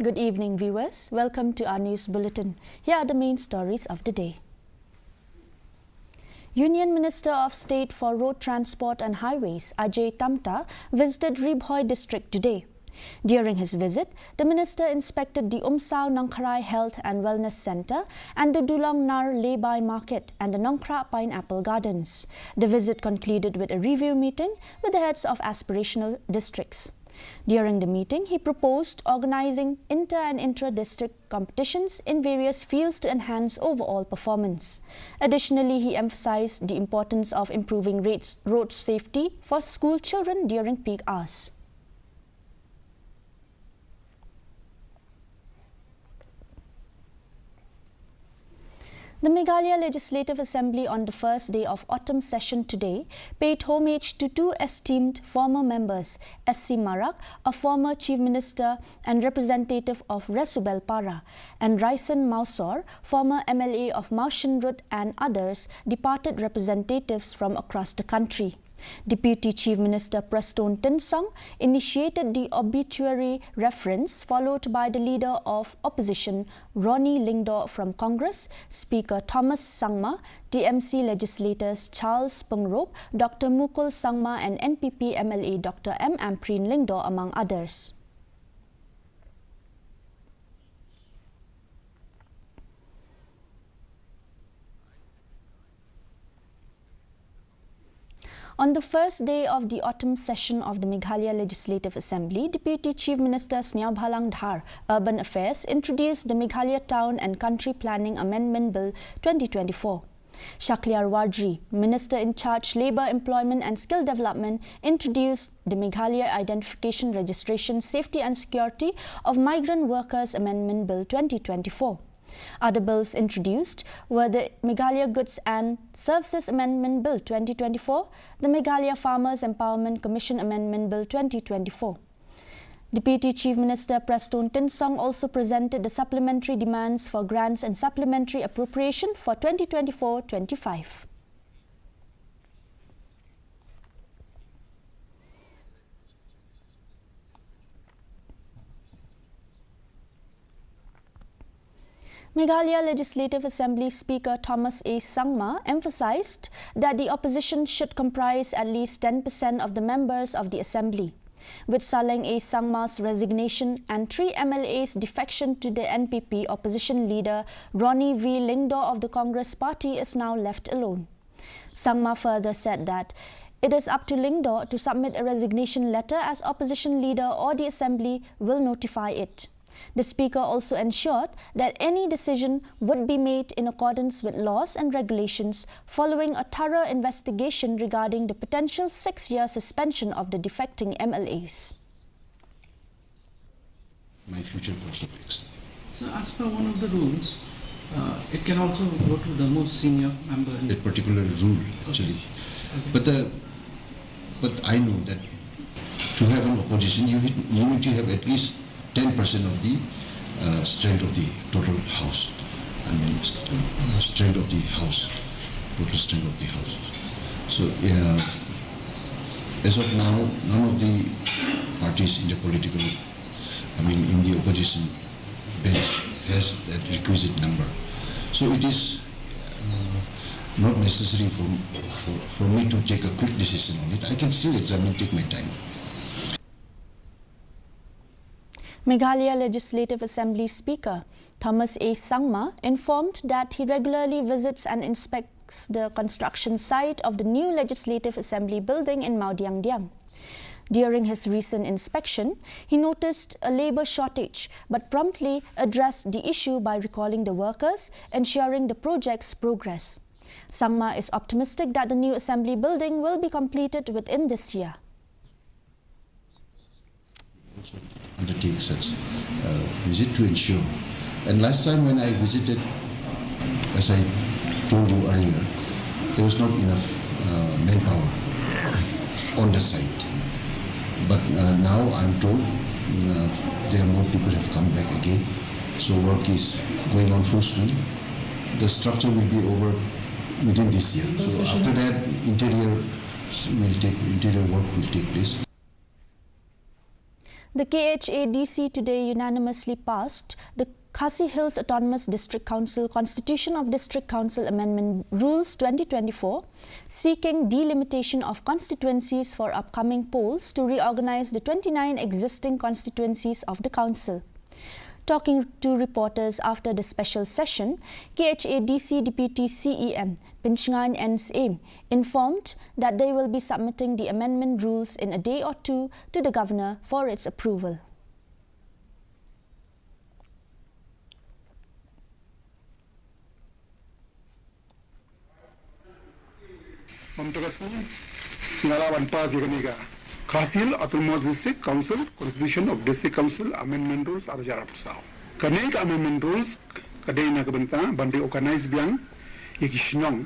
Good evening, viewers. Welcome to our news bulletin. Here are the main stories of the day. Union Minister of State for Road Transport and Highways, Ajay Tamta, visited Ri Bhoi district today. During his visit, the minister inspected the Umsao Nongkhrai Health and Wellness Centre and the Dulong Nar Lay-by Market and the Nongkhra Pineapple Gardens. The visit concluded with a review meeting with the heads of aspirational districts. During the meeting, he proposed organizing inter- and intra-district competitions in various fields to enhance overall performance. Additionally, he emphasized the importance of improving road safety for school children during peak hours. The Meghalaya Legislative Assembly on the first day of autumn session today paid homage to two esteemed former members, S.C. Marak, a former Chief Minister and representative of Resubel Para, and Raisan Mausor, former MLA of Maushinrut, and others, departed representatives from across the country. Deputy Chief Minister Preston Tinsong initiated the obituary reference, followed by the Leader of Opposition Ronnie Lingdo from Congress, Speaker Thomas Sangma, TMC legislators Charles Pengrop, Dr. Mukul Sangma and NPP MLA Dr. M. Amprin Lingdo, among others. On the first day of the autumn session of the Meghalaya Legislative Assembly, Deputy Chief Minister Sniaw Dhar, Urban Affairs, introduced the Meghalaya Town and Country Planning Amendment Bill 2024. Shakliar Wadri, Minister in charge Labour, Employment and Skill Development, introduced the Meghalaya Identification, Registration, Safety and Security of Migrant Workers Amendment Bill 2024. Other bills introduced were the Meghalaya Goods and Services Amendment Bill 2024, the Meghalaya Farmers Empowerment Commission Amendment Bill 2024. Deputy Chief Minister Preston Tinsong also presented the supplementary demands for grants and supplementary appropriation for 2024-25. Meghalaya Legislative Assembly Speaker Thomas A. Sangma emphasized that the opposition should comprise at least 10% of the members of the Assembly. With Saleng A. Sangma's resignation and 3 MLAs' defection to the NPP, opposition leader Ronnie V. Lingdo of the Congress Party is now left alone. Sangma further said that it is up to Lingdo to submit a resignation letter, as opposition leader or the Assembly will notify it. The Speaker also ensured that any decision would be made in accordance with laws and regulations following a thorough investigation regarding the potential 6-year suspension of the defecting MLAs. My future prospects. So as per one of the rules, it can also go to the most senior member. That particular rule, actually. Okay. But I know that to have an opposition, you need to have at least 10% of the strength of the total house. I mean, strength of the house, total strength of the house. So, as of now, none of the parties in the political, in the opposition bench has that requisite number. So it is not necessary for me to take a quick decision on it. I can still examine, take my time. Meghalaya Legislative Assembly Speaker Thomas A. Sangma informed that he regularly visits and inspects the construction site of the new Legislative Assembly building in Maudiangdiang. During his recent inspection, he noticed a labour shortage but promptly addressed the issue by recalling the workers, ensuring the project's progress. Sangma is optimistic that the new Assembly building will be completed within this year. Undertake such visit to ensure. And last time when I visited, as I told you earlier, there was not enough manpower on the site. But now I'm told there are more people have come back again. So work is going on full swing. The structure will be over within this year. So after that, interior work will take place. The KHADC today unanimously passed the Khasi Hills Autonomous District Council Constitution of District Council Amendment Rules 2024, seeking delimitation of constituencies for upcoming polls to reorganize the 29 existing constituencies of the council. Talking to reporters after the special session, KHADC Deputy CEM Pinchngan NSAIM informed that they will be submitting the amendment rules in a day or two to the governor for its approval. Ngalawan pas yakaniga Khasil Autonomous District Council Constitution of District Council Amendment Rules arjara pusau. Kanek amendment rules kadai na kabenta bandi organize biang yakishnong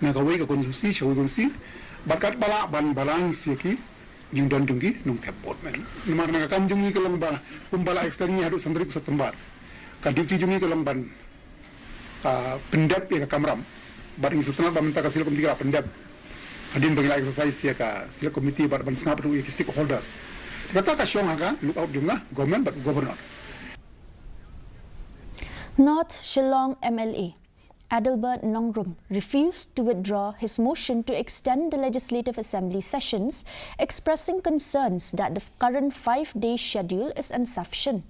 na kawai ka konstitusi shawi konstitusi bakat bala ban balance yaki jingdon jungi nung tepot men. Namar na kam jungi kelang ba kumbala eksternya hadu sandri pusat tembar. Kadipti jungi kelang ban pendap ya kamram. Bar instructional bamenta kasil komiti ka pendap. Adin bagi exercise ya ka sila committee bar ban snap ru stakeholders. Kata ka syong aga look out junga government but governor. North Shillong MLA Adelbert Nongrum refused to withdraw his motion to extend the Legislative Assembly sessions, expressing concerns that the current 5-day schedule is insufficient.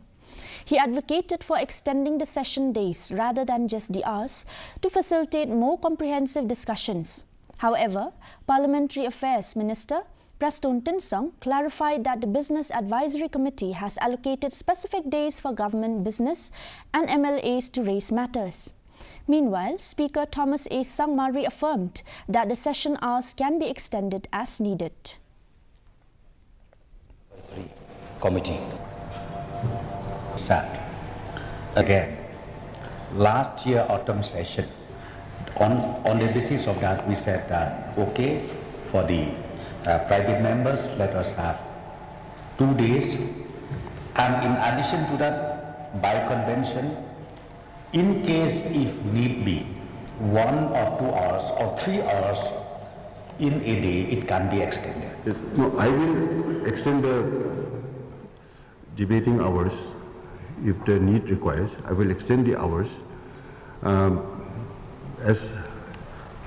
He advocated for extending the session days rather than just the hours to facilitate more comprehensive discussions. However, Parliamentary Affairs Minister Prastun Tinsong clarified that the Business Advisory Committee has allocated specific days for government business and MLAs to raise matters. Meanwhile, Speaker Thomas A. Sangma reaffirmed that the session hours can be extended as needed. Committee sat again last year autumn session. On the basis of that, we said that okay for the private members, let us have 2 days, and in addition to that, by convention, in case if need be, 1 or 2 hours or 3 hours in a day, it can be extended. Yes, no, I will extend the debating hours if the need requires. I will extend the hours. As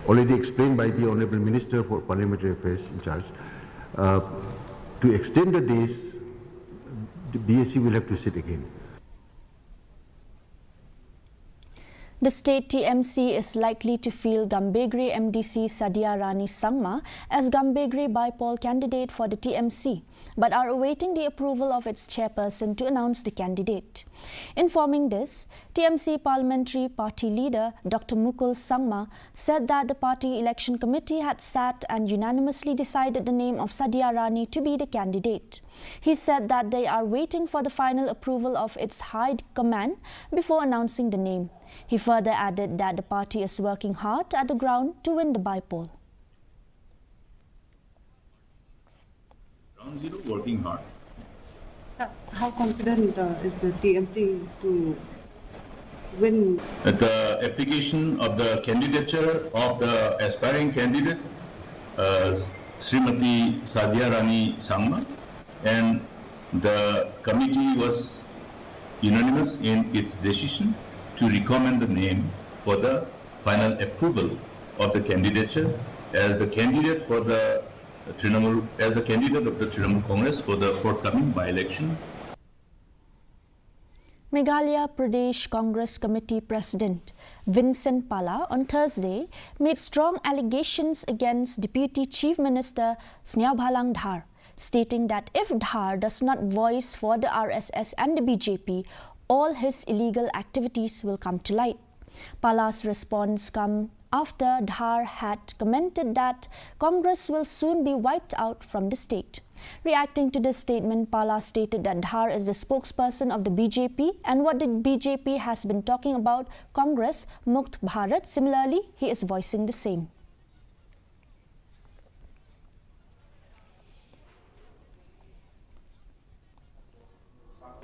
already explained by the Honourable Minister for Parliamentary Affairs in charge, to extend the days, the BSC will have to sit again. The state TMC is likely to field Gambegre MDC Sadia Rani Sangma as Gambegre Bipol candidate for the TMC, but are awaiting the approval of its chairperson to announce the candidate. Informing this, TMC Parliamentary Party leader Dr. Mukul Sangma said that the party election committee had sat and unanimously decided the name of Sadia Rani to be the candidate. He said that they are waiting for the final approval of its high command before announcing the name. He further added that the party is working hard at the ground to win the Bipol. Ground zero working hard. Sir, how confident is the TMC to win? The application of the candidature of the aspiring candidate, Srimati Sadia Rani Sangma, and the committee was unanimous in its decision to recommend the name for the final approval of the candidature as the candidate for the Trinamool, as the candidate of the Trinamool Congress for the forthcoming by-election. Meghalaya Pradesh Congress Committee President Vincent Pala on Thursday made strong allegations against Deputy Chief Minister Sniaubhalang Dhar, stating that if Dhar does not voice for the RSS and the BJP, all his illegal activities will come to light. Pala's response comes after Dhar had commented that Congress will soon be wiped out from the state. Reacting to this statement, Pala stated that Dhar is the spokesperson of the BJP and what the BJP has been talking about Congress, Mukt Bharat, similarly, he is voicing the same.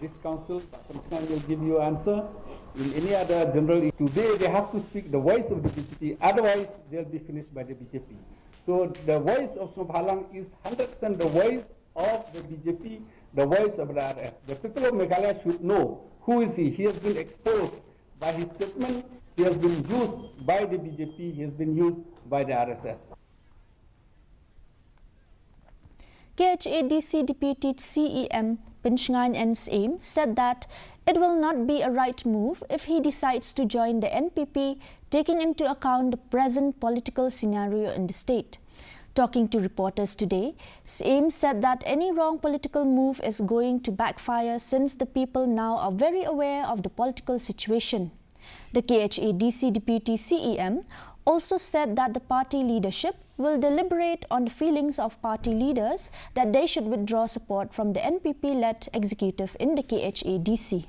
This council, Dr. will give you answer. In any other general, today they have to speak the voice of the BJP, otherwise they'll be finished by the BJP. So the voice of Sniaubhalang is 100% the voice of the BJP, the voice of the RS. The people of Meghalaya should know who is he. He has been exposed by his statement. He has been used by the BJP. He has been used by the RSS. KHADC Deputy CEM Pinchngan Aim said that it will not be a right move if he decides to join the NPP, taking into account the present political scenario in the state. Talking to reporters today, Aim said that any wrong political move is going to backfire since the people now are very aware of the political situation. The KHADC Deputy CEM also said that the party leadership will deliberate on the feelings of party leaders that they should withdraw support from the NPP-led executive in the KHADC.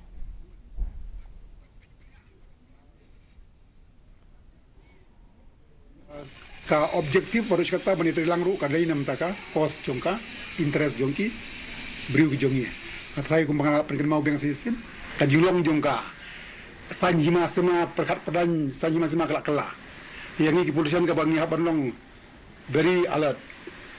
Ka objektif baru kata banitri langru ka dai nam taka cost jongka interest jongki briu ki jongi atrai kumbang perken mau beng sisin ka julong jongka sanjima sema perkat pedan sanjima sema kelak yang ini kepolisian ka bangi haban long very alert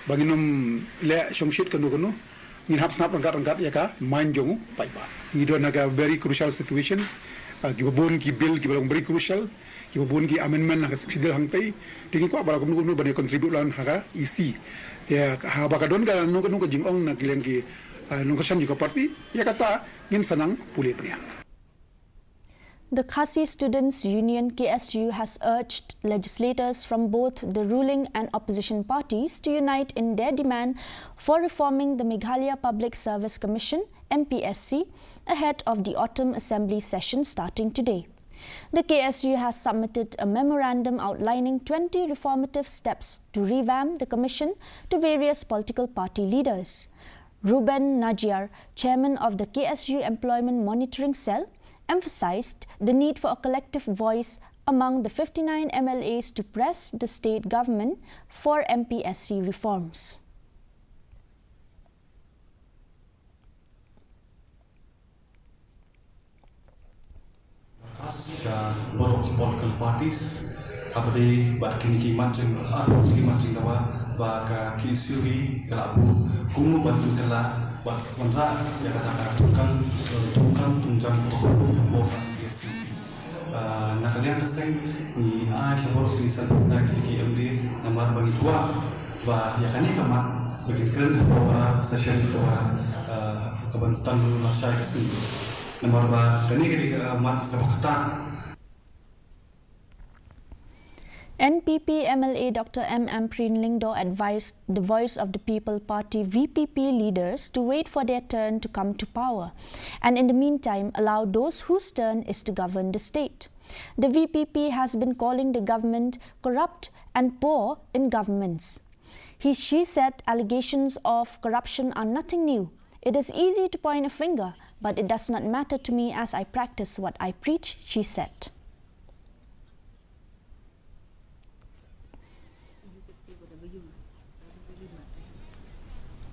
banginum le shongshit kanu ngin hap snap angkat ya ka main jongu pai ba ngido naga very crucial situation gibon ki bill ki balong very crucial gibon ki amendment naga sidil hangtai tingi ko bala kunu bane contribute lan haga isi ya ha bakadon ka nu ko jingong na kilen ki nu ko sam ji ko parti ya kata ngin sanang puli pria. The Khasi Students' Union KSU has urged legislators from both the ruling and opposition parties to unite in their demand for reforming the Meghalaya Public Service Commission MPSC ahead of the autumn assembly session starting today. The KSU has submitted a memorandum outlining 20 reformative steps to revamp the commission to various political party leaders. Ruben Najjar, chairman of the KSU Employment Monitoring Cell, emphasized the need for a collective voice among the 59 MLAs to press the state government for MPSC reforms. Borok political parties abadi bat kini mancing tawa ba ka kisuri kalabu kumu bantu kala bat kontra ya kata tukang tunjang ko nakalian kaseng ni sabor tulisan na KMD namar bagi gua ba ya kani kamat bagi keren para session ko kabantan dulu laksa kasih namar ba kani mat kapakata. NPP MLA Dr. M. Prinlingdo advised the Voice of the People Party VPP leaders to wait for their turn to come to power and in the meantime allow those whose turn is to govern the state. The VPP has been calling the government corrupt and poor in governments. She said allegations of corruption are nothing new. It is easy to point a finger, but it does not matter to me as I practice what I preach, she said.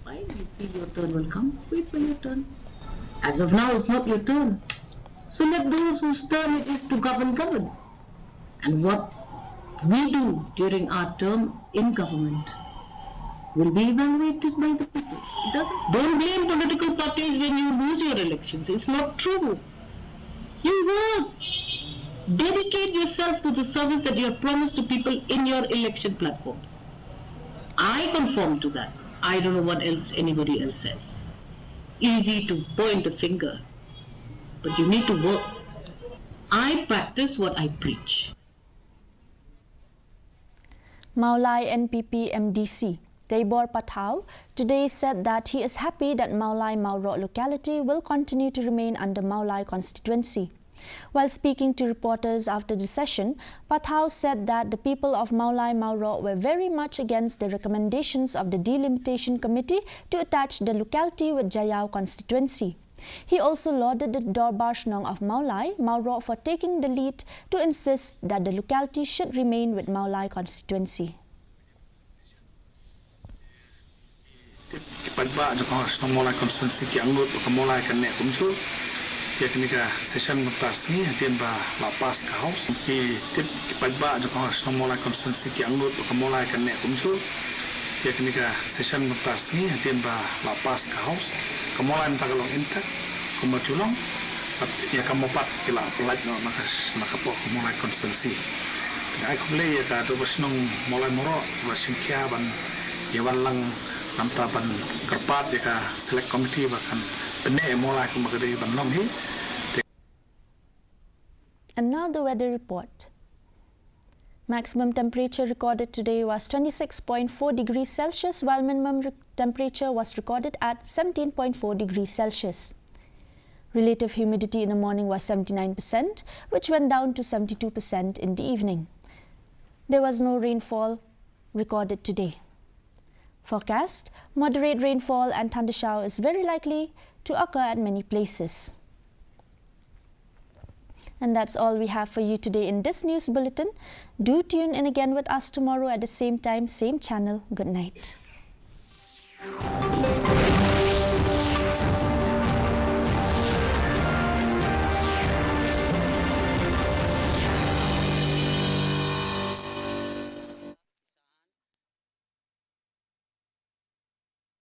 Why do you feel your turn will come? Wait for your turn. As of now, it's not your turn. So let those whose turn it is to govern. And what we do during our term in government will be evaluated by the people. Don't blame political parties when you lose your elections. It's not true. You work. Dedicate yourself to the service that you have promised to people in your election platforms. I conform to that. I don't know what else anybody else says. Easy to point a finger, but you need to work. I practice what I preach. Maulai NPP MDC Tabor Pathau today said that he is happy that Maulai Maurot locality will continue to remain under Maulai constituency. While speaking to reporters after the session, Pathau said that the people of Maulai Maurot were very much against the recommendations of the Delimitation Committee to attach the locality with Jayau constituency. He also lauded the Dorbar Shnong of Maulai Maurot for taking the lead to insist that the locality should remain with Maulai constituency. Maulai constituency ki angut ka Maulai kan nek kumchu ya kenika session ngetas ni hadian ba lapas ka house ki tip ki pagba jo ka Maulai constituency ki angut ka Maulai kan nek kumchu yakni ka session mutas ni dia ba lapas ka house kemulan tagalong intak kumajulong ya kamopat kila pelat no nakapok mulai konstitusi ai kule ya ka do basnong mulai moro basingkia ban yawan lang namta ban kerpat ya ka select committee bahkan bene mulai kumagade ban long hi. And now the weather report. Maximum temperature recorded today was 26.4 degrees Celsius, while minimum temperature was recorded at 17.4 degrees Celsius. Relative humidity in the morning was 79%, which went down to 72% in the evening. There was no rainfall recorded today. Forecast: moderate rainfall and thunder shower is very likely to occur at many places. And that's all we have for you today in this news bulletin. Do tune in again with us tomorrow at the same time, same channel. Good night.